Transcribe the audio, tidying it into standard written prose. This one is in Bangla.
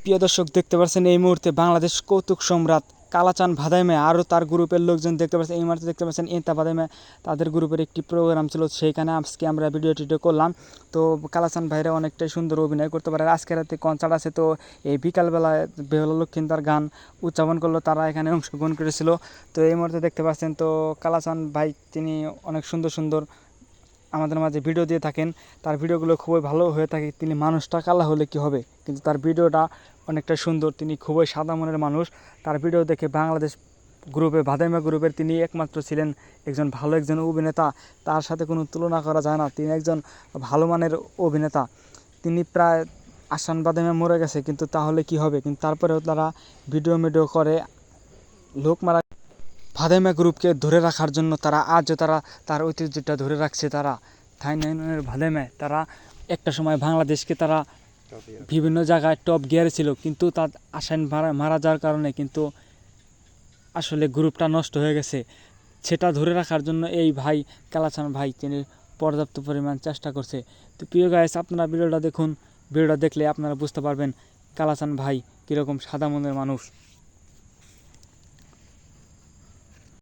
প্রিয় দর্শক দেখতে পাচ্ছেন এই মুহূর্তে বাংলাদেশ কৌতুক সম্রাট কালাচান ভাদাইমে আরও তার গ্রুপের লোকজন দেখতে পাচ্ছেন। এই মুহূর্তে দেখতে পাচ্ছেন ইন্তা ভাদাইমে তাদের গ্রুপের একটি প্রোগ্রাম ছিল, সেইখানে আজকে আমরা ভিডিও টিডিও করলাম। তো কালাচান ভাইরা অনেকটাই সুন্দর অভিনয় করতে পারে। আজকে রাতে কনসার্ট আছে, তো এই বিকালবেলায় বেহুলা লক্ষিন্দার গান উদযাপন করলো, তারা এখানে অংশগ্রহণ করেছিল। তো এই মুহূর্তে দেখতে পাচ্ছেন তো কালাচান ভাই তিনি অনেক সুন্দর সুন্দর আমাদের মাঝে ভিডিও দিয়ে থাকেন। তার ভিডিওগুলো খুবই ভালো হয়ে থাকে। তিনি মানুষটা কালা হলে কি হবে, কিন্তু তার ভিডিওটা অনেকটা সুন্দর। তিনি খুবই সাদা মনের মানুষ। তার ভিডিও দেখে বাংলাদেশ গ্রুপে ভাদাইমা গ্রুপের তিনি একমাত্র ছিলেন একজন অভিনেতা। তার সাথে কোনো তুলনা করা যায় না। তিনি একজন ভালো মানের অভিনেতা। তিনি প্রায় আসান বাদামে মরে গেছে, কিন্তু তাহলে কি হবে, কিন্তু তারপরেও তারা ভিডিও করে লোক মারা ভাদাইমা গ্রুপকে ধরে রাখার জন্য তারা আজও তার ঐতিহ্যটা ধরে রাখছে। তারা থাইল্যান্ডের ভাদাইমায় তারা একটা সময় বাংলাদেশকে তারা বিভিন্ন জায়গায় টপ গিয়ারে ছিল, কিন্তু তার আসান মারা যাওয়ার কারণে কিন্তু আসলে গ্রুপটা নষ্ট হয়ে গেছে। সেটা ধরে রাখার জন্য এই ভাই কালাচান ভাই তিনি পর্যাপ্ত পরিমাণ চেষ্টা করছে। তো প্রিয় গাইস, আপনারা ভিডিওটা দেখুন। ভিডিওটা দেখলে আপনারা বুঝতে পারবেন কালাচান ভাই কীরকম সাদা মনের মানুষ।